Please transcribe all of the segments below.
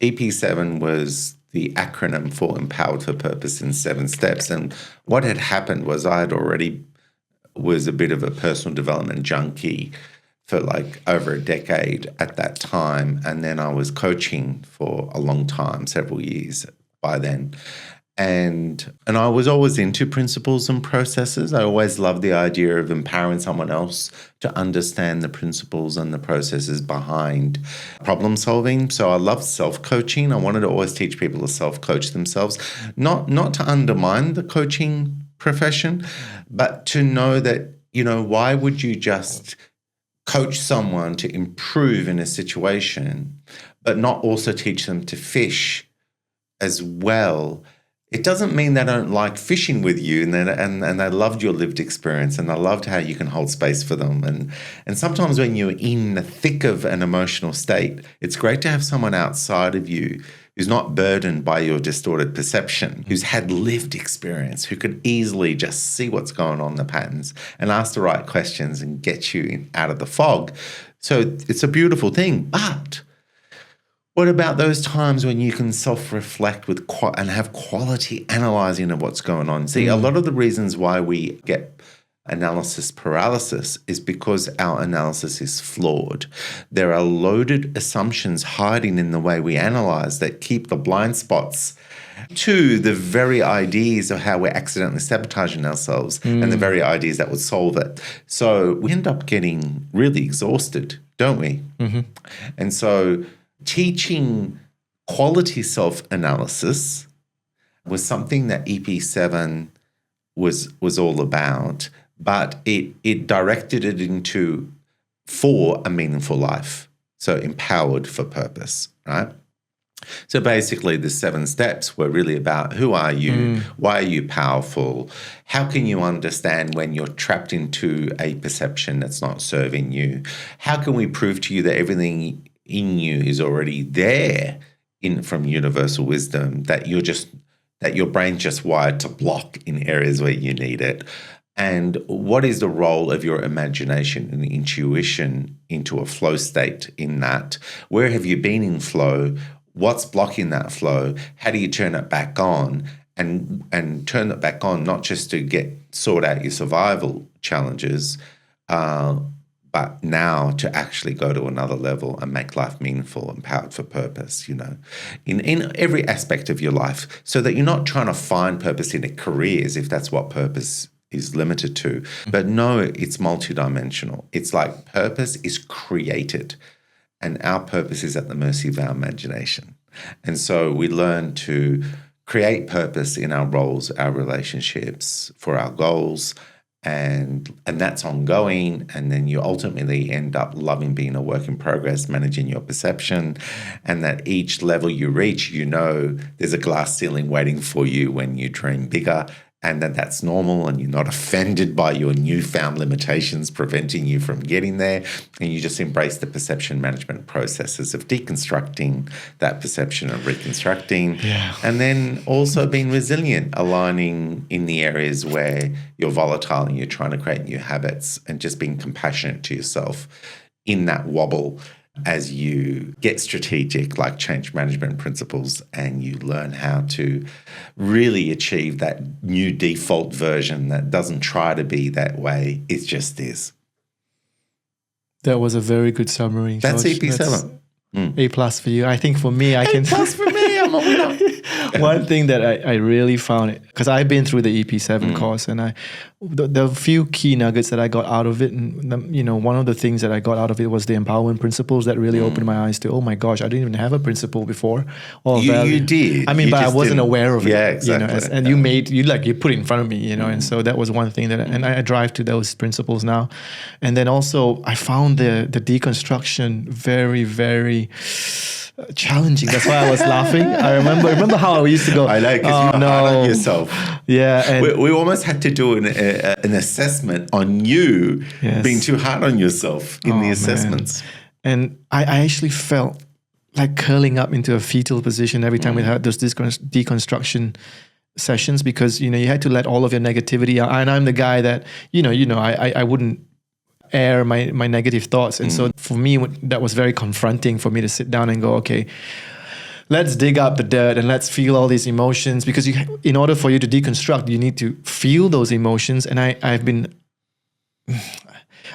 EP7 was the acronym for Empowered for Purpose in 7 Steps. And what had happened was I had already was a bit of a personal development junkie for like over a decade at that time. And then I was coaching for a long time, several years by then. And I was always into principles and processes. I always loved the idea of empowering someone else to understand the principles and the processes behind problem solving. So I loved self-coaching. I wanted to always teach people to self-coach themselves, not to undermine the coaching profession, but to know that, why would you just coach someone to improve in a situation, but not also teach them to fish as well? It doesn't mean they don't like fishing with you and they loved your lived experience and they loved how you can hold space for them. And sometimes when you're in the thick of an emotional state, it's great to have someone outside of you who's not burdened by your distorted perception, who's had lived experience, who could easily just see what's going on in the patterns and ask the right questions and get you out of the fog. So it's a beautiful thing. But what about those times when you can self-reflect and have quality analyzing of what's going on? See, a lot of the reasons why we get analysis paralysis is because our analysis is flawed. There are loaded assumptions hiding in the way we analyze that keep the blind spots to the very ideas of how we're accidentally sabotaging ourselves and the very ideas that would solve it. So we end up getting really exhausted, don't we? Mm-hmm. And so teaching quality self-analysis was something that EP7 was all about, but it directed it for a meaningful life. So empowered for purpose, right? So basically the 7 steps were really about who are you? Why are you powerful? How can you understand when you're trapped into a perception that's not serving you? How can we prove to you that everything in you is already there from universal wisdom, that your brain's just wired to block in areas where you need it? And what is the role of your imagination and intuition into a flow state in that? Where have you been in flow? What's blocking that flow? How do you turn it back on? And turn it back on not just to sort out your survival challenges, but now to actually go to another level and make life meaningful, empowered for purpose, in every aspect of your life, so that you're not trying to find purpose in careers, if that's what purpose is limited to. But no, it's multidimensional. It's like purpose is created, and our purpose is at the mercy of our imagination. And so we learn to create purpose in our roles, our relationships, for our goals, and that's ongoing. And then you ultimately end up loving being a work in progress, managing your perception, and that each level you reach, there's a glass ceiling waiting for you when you dream bigger, and that's normal, and you're not offended by your newfound limitations preventing you from getting there, and you just embrace the perception management processes of deconstructing that perception and reconstructing, and then also being resilient, aligning in the areas where you're volatile and you're trying to create new habits, and just being compassionate to yourself in that wobble as you get strategic, like change management principles, and you learn how to really achieve that new default version that doesn't try to be that way. It just is. That was a very good summary. That's George. EP7. A+ for you. I think for me, A+ for me. I'm a winner. One thing that I really found, because I've been through the EP7 course, and the few key nuggets that I got out of it, and one of the things that I got out of it was the empowerment principles that really opened my eyes to, oh my gosh, I didn't even have a principle before. You did. I mean, but I wasn't aware of it. Yeah, exactly. And you put it in front of me, and so that was one thing and I drive to those principles now. And then also I found the deconstruction very, very challenging. That's why I was laughing. I remember how I used to go, I know, because you're hard on yourself. Yeah. And we almost had to do an assessment on you being too hard on yourself in the assessments. Man. And I actually felt like curling up into a fetal position every time we had those deconstruction sessions, because, you had to let all of your negativity out. And I'm the guy that, I wouldn't air my negative thoughts. And so for me, that was very confronting for me to sit down and go, okay, let's dig up the dirt and let's feel all these emotions, because in order for you to deconstruct, you need to feel those emotions. And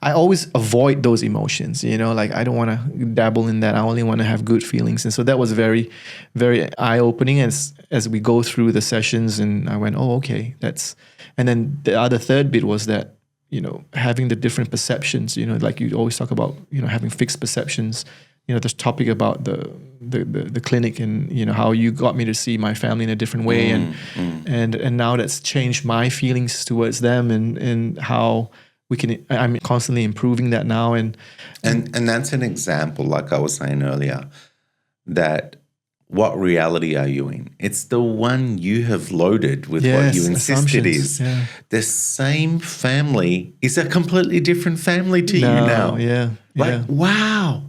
I always avoid those emotions, like I don't want to dabble in that. I only want to have good feelings. And so that was very, very eye-opening as we go through the sessions. And I went, oh, okay, and then the other third bit was that, having the different perceptions, like you always talk about, having fixed perceptions, this topic about the clinic and, how you got me to see my family in a different way. And now that's changed my feelings towards them and how I'm constantly improving that now. And that's an example, like I was saying earlier, that what reality are you in? It's the one you have loaded with what you insisted is. Yeah. The same family is a completely different family to you now. Yeah. Wow.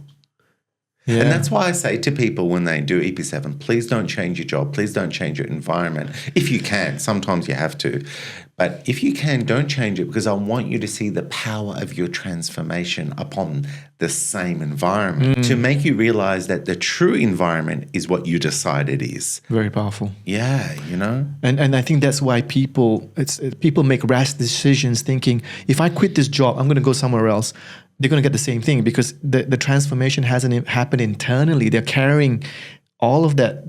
Yeah. And that's why I say to people when they do EP7, please don't change your job. Please don't change your environment. If you can, sometimes you have to. But if you can, don't change it, because I want you to see the power of your transformation upon the same environment to make you realize that the true environment is what you decide it is. Very powerful. Yeah, And I think that's why people make rash decisions thinking, if I quit this job, I'm going to go somewhere else. They're going to get the same thing, because the transformation hasn't happened internally. They're carrying all of that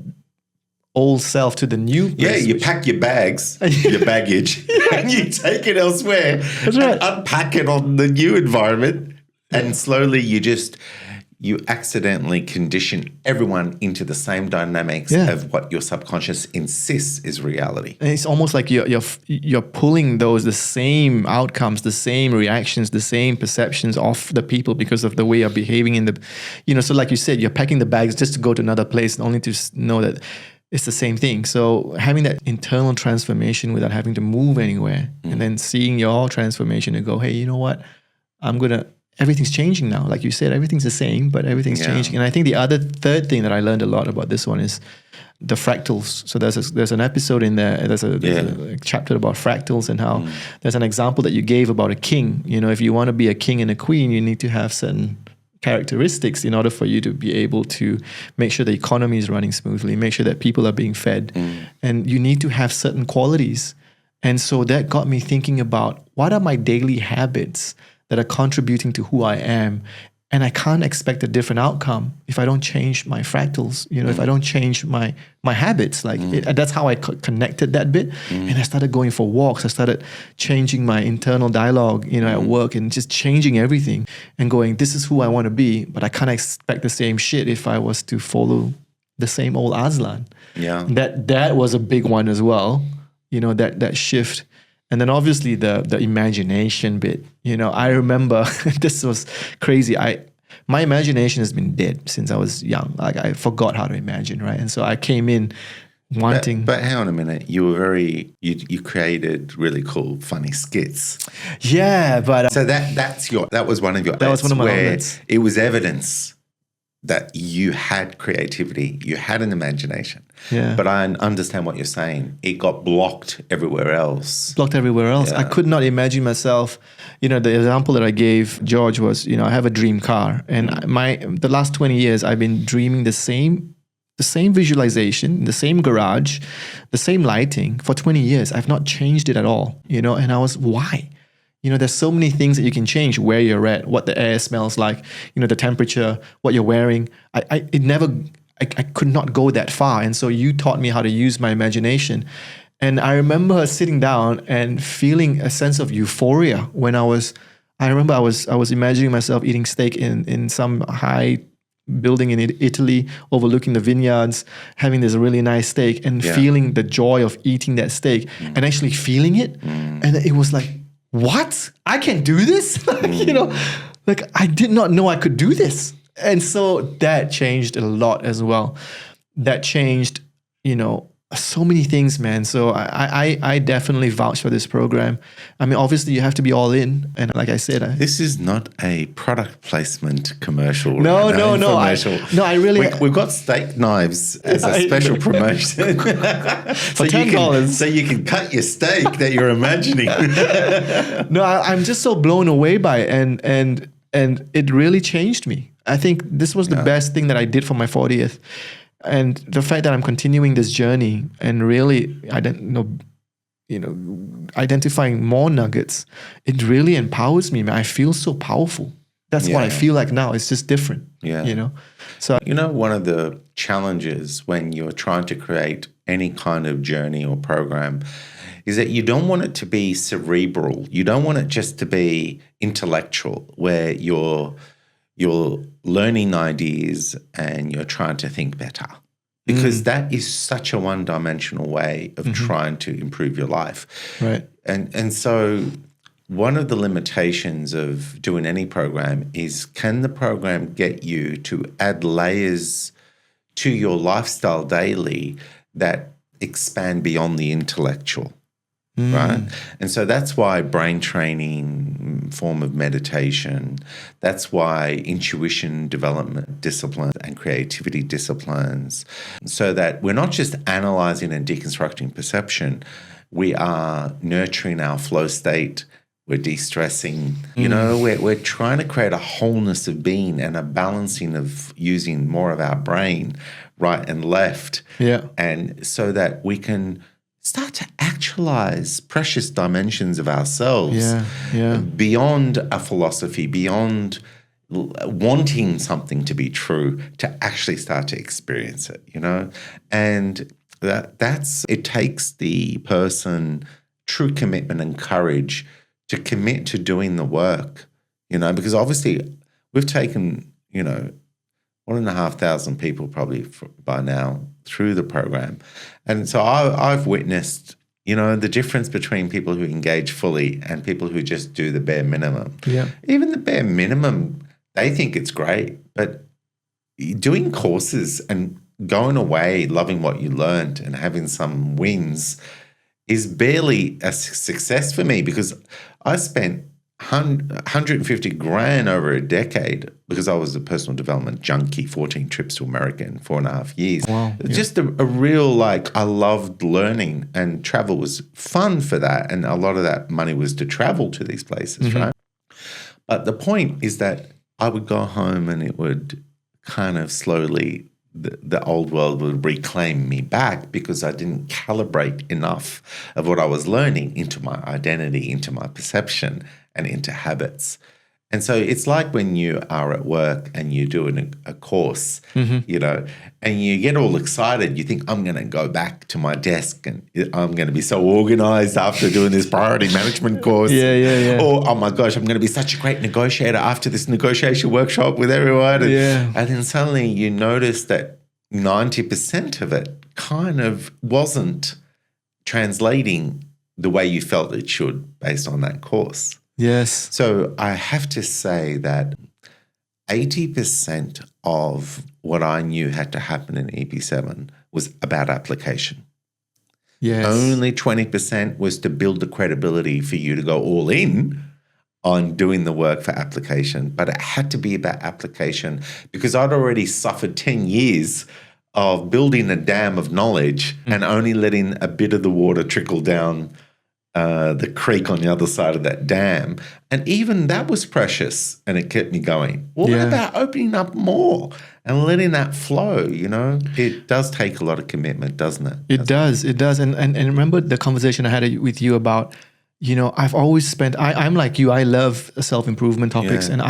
old self to the new place. Yeah, you pack your bags, your baggage, and you take it elsewhere. That's right. And unpack it on the new environment. And slowly you accidentally condition everyone into the same dynamics of what your subconscious insists is reality. And it's almost like you're pulling the same outcomes, the same reactions, the same perceptions off the people because of the way you're behaving in the, so like you said, you're packing the bags just to go to another place, only to know that it's the same thing. So having that internal transformation without having to move anywhere, and then seeing your transformation and go, hey, you know what? Everything's changing now. Like you said, everything's the same, but everything's changing. And I think the third thing that I learned a lot about this one is the fractals. So there's an episode in there, there's a chapter about fractals and how there's an example that you gave about a king. If you want to be a king and a queen, you need to have certain characteristics in order for you to be able to make sure the economy is running smoothly, make sure that people are being fed. And you need to have certain qualities. And so that got me thinking about, what are my daily habits that are contributing to who I am? And I can't expect a different outcome if I don't change my fractals, if I don't change my habits. That's how I connected that bit. And I started going for walks. I started changing my internal dialogue, at work, and just changing everything and going, this is who I want to be, but I can't expect the same shit if I was to follow the same old Aslan. Yeah. That was a big one as well, that shift. And then obviously the imagination bit, I remember this was crazy. My imagination has been dead since I was young. Like, I forgot how to imagine, right? And so I came in wanting. But hang on a minute. You were you created really cool, funny skits. Yeah, but so that was one of your. That was one of my moments. It was evidence that you had creativity, you had an imagination. Yeah. But I understand what you're saying. It got blocked everywhere else. Yeah. I could not imagine myself. The example that I gave George was, I have a dream car, and the last 20 years I've been dreaming the same visualization, the same garage, the same lighting for 20 years. I've not changed it at all. And I was, why? There's so many things that you can change: where you're at, what the air smells like, the temperature, what you're wearing. I could not go that far. And so you taught me how to use my imagination. And I remember sitting down and feeling a sense of euphoria when I was imagining myself eating steak in some high building in Italy, overlooking the vineyards, having this really nice steak, and feeling the joy of eating that steak and actually feeling it. And it was like, what? I can do this? I did not know I could do this. And so that changed a lot as well. That changed, so many things, man. So I definitely vouch for this program. I mean, obviously you have to be all in. And like I said, this is not a product placement commercial. No. We've got steak knives as a special promotion. For $10. So you can cut your steak that you're imagining. No, I'm just so blown away by it. And it really changed me. I think this was the best thing that I did for my 40th. And the fact that I'm continuing this journey and really, identifying more nuggets, it really empowers me, man. I feel so powerful. That's what I feel like now. It's just different, So, one of the challenges when you're trying to create any kind of journey or program is that you don't want it to be cerebral. You don't want it just to be intellectual, where you're learning ideas and you're trying to think better. Because that is such a one-dimensional way of trying to improve your life. Right. And so one of the limitations of doing any program is, can the program get you to add layers to your lifestyle daily that expand beyond the intellectual? Right? And so that's why brain training, form of meditation, that's why intuition development disciplines and creativity disciplines, so that we're not just analyzing and deconstructing perception, we are nurturing our flow state, we're de-stressing, we're trying to create a wholeness of being and a balancing of using more of our brain, right and left. Yeah. And so that we can start to actualize precious dimensions of ourselves beyond a philosophy, beyond wanting something to be true, to actually start to experience it, And it takes the person true commitment and courage to commit to doing the work, because obviously we've taken, 1,500 people probably by now through the program. And so I've witnessed, the difference between people who engage fully and people who just do the bare minimum. Yeah. Even the bare minimum, they think it's great, but doing courses and going away, loving what you learned and having some wins is barely a success for me, because I spent 150 grand over a decade because I was a personal development junkie, 14 trips to America in 4.5 years. Wow. Just a real, I loved learning, and travel was fun for that. And a lot of that money was to travel to these places, right? But the point is that I would go home and it would kind of slowly, the old world would reclaim me back, because I didn't calibrate enough of what I was learning into my identity, into my perception, and into habits. And so it's like when you are at work and you're doing a course, and you get all excited. You think, I'm going to go back to my desk and I'm going to be so organized after doing this priority management course. Yeah. Or, oh my gosh, I'm going to be such a great negotiator after this negotiation workshop with everyone. And then suddenly you notice that 90% of it kind of wasn't translating the way you felt it should based on that course. Yes. So I have to say that 80% of what I knew had to happen in EP7 was about application. Yes. Only 20% was to build the credibility for you to go all in on doing the work for application. But it had to be about application, because I'd already suffered 10 years of building a dam of knowledge and only letting a bit of the water trickle down the creek on the other side of that dam. And even that was precious, and it kept me going. What about opening up more and letting that flow, It does take a lot of commitment, doesn't it? It does. And remember the conversation I had with you about, I've always spent, I'm like you, I love self-improvement topics. And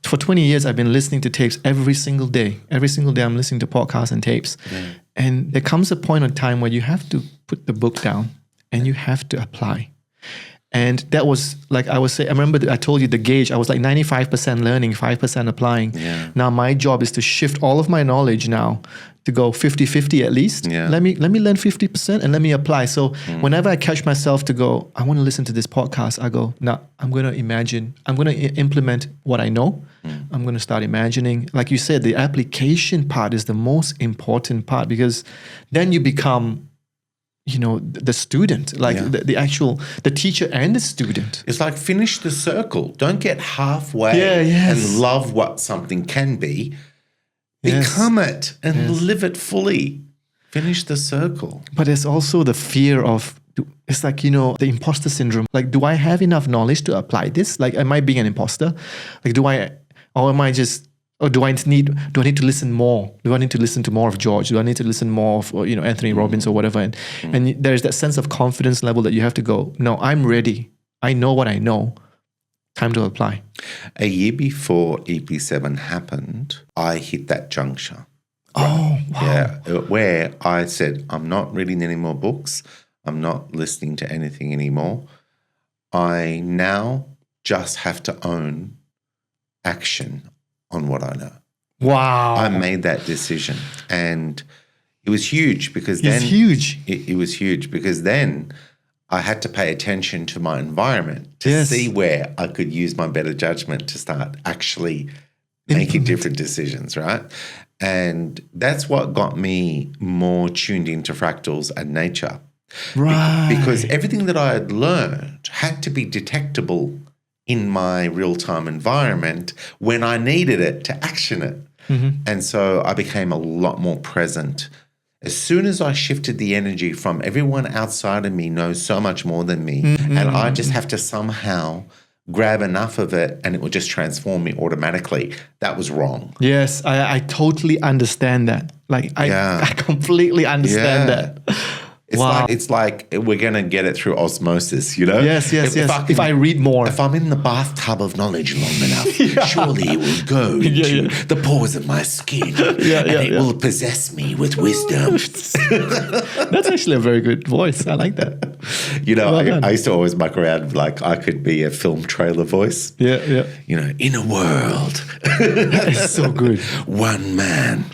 for 20 years, I've been listening to tapes every single day. Every single day I'm listening to podcasts and tapes. And there comes a point in time where you have to put the book down and you have to apply. And that was, like I was saying, I remember I told you the gauge, I was like 95% learning, 5% applying. Now my job is to shift all of my knowledge now to go 50-50 at least. Let me learn 50% and let me apply. So whenever I catch myself to go, I want to listen to this podcast, I go, no, I'm going to imagine, I'm going to implement what I know. I'm going to start imagining. Like you said, the application part is the most important part, because then you become, the student, like the teacher and the student. It's like finish the circle. Don't get halfway and love what something can be. Become it and live it fully. Finish the circle. But there's also the fear of, it's like, the imposter syndrome. Like, do I have enough knowledge to apply this? Like, am I being an imposter? Like, or am I just Or do I need to listen more? Do I need to listen to more of George? Do I need to listen more of Anthony Robbins or whatever? And there's that sense of confidence level that you have to go, no, I'm ready. I know what I know. Time to apply. A year before EP7 happened, I hit that juncture. Oh, wow. Yeah, where I said, I'm not reading any more books. I'm not listening to anything anymore. I now just have to own action on what I know. Wow. I made that decision, and it was huge because then It's huge. It was huge because then I had to pay attention to my environment to see where I could use my better judgment to start actually making different decisions, right? And that's what got me more tuned into fractals and nature. Right. Because everything that I had learned had to be detectable in my real-time environment when I needed it to action it. And so I became a lot more present. As soon as I shifted the energy from everyone outside of me knows so much more than me, and I just have to somehow grab enough of it and it will just transform me automatically, that was wrong. Yes, I totally understand that. Like, I completely understand that. It's like we're going to get it through osmosis, you know? Yes. If I read more. If I'm in the bathtub of knowledge long enough, surely it will go into the pores of my skin and it will possess me with wisdom. That's actually a very good voice. I like that. You know, I used to always muck around like I could be a film trailer voice. Yeah. You know, in a world. That is so good. One man.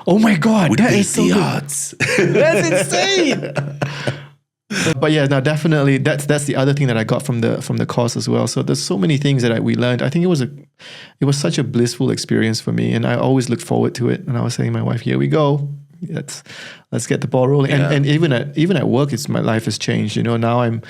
Oh my God, would that beat is so the good. odds. That's insane. But yeah, no, definitely that's the other thing that I got from the course as well. So there's so many things that we learned. I think it was such a blissful experience for me, and I always looked forward to it. And I was saying to my wife, "Here we go. Let's get the ball rolling." Yeah. And even at work, my life has changed. Now I'm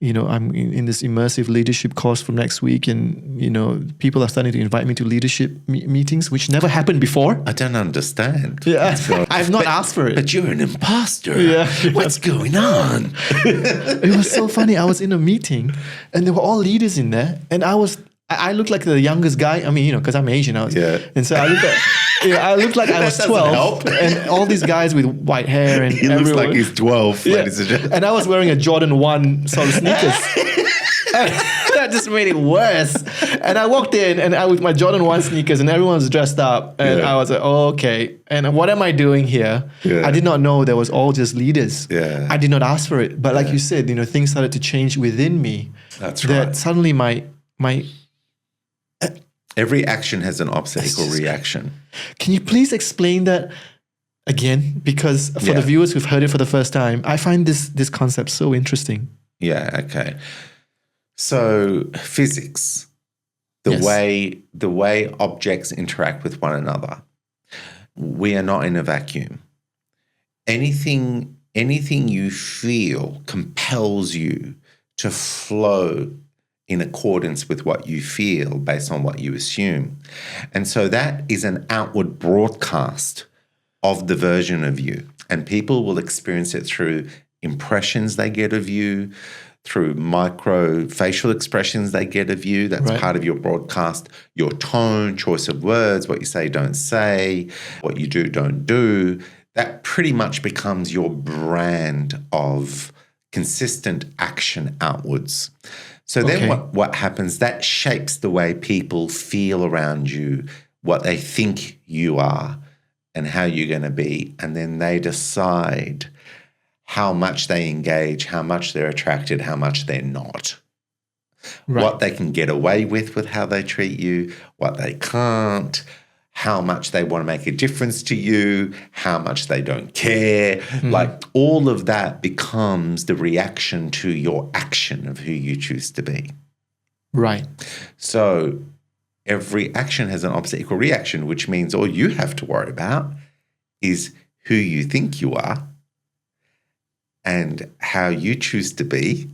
in this immersive leadership course from next week, and people are starting to invite me to leadership meetings, which never happened before. I don't understand. Yeah, I've not asked for it. But you're an imposter. Yeah. What's going on? It was so funny. I was in a meeting, and there were all leaders in there, and I looked like the youngest guy. I mean, because I'm Asian, and so I looked like I was 12, and all these guys with white hair and he looks like he's 12, ladies and gentlemen. And I was wearing a Jordan 1 sort of sneakers. And that just made it worse. And I walked in and I with my Jordan 1 sneakers, and everyone was dressed up, and I was like, oh, okay. And what am I doing here? Yeah. I did not know there was all just leaders. Yeah. I did not ask for it, but like you said, things started to change within me. That's right. That suddenly my every action has an opposite equal reaction. Can you please explain that again? Because for the viewers who've heard it for the first time, I find this concept so interesting. Yeah, okay. So physics, the way objects interact with one another, we are not in a vacuum. Anything you feel compels you to flow in accordance with what you feel based on what you assume. And so that is an outward broadcast of the version of you. And people will experience it through impressions they get of you, through micro facial expressions they get of you. That's part of your broadcast, your tone, choice of words, what you say, don't say, what you do, don't do. That pretty much becomes your brand of consistent action outwards. So then what happens, that shapes the way people feel around you, what they think you are and how you're going to be. And then they decide how much they engage, how much they're attracted, how much they're not. Right. What they can get away with how they treat you, what they can't, how much they want to make a difference to you, how much they don't care. Like all of that becomes the reaction to your action of who you choose to be. Right. So every action has an opposite equal reaction, which means all you have to worry about is who you think you are and how you choose to be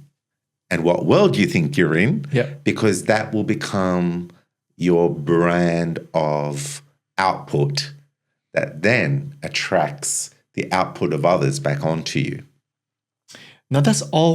and what world you think you're in, because that will become your brand of output that then attracts the output of others back onto you. Now that's all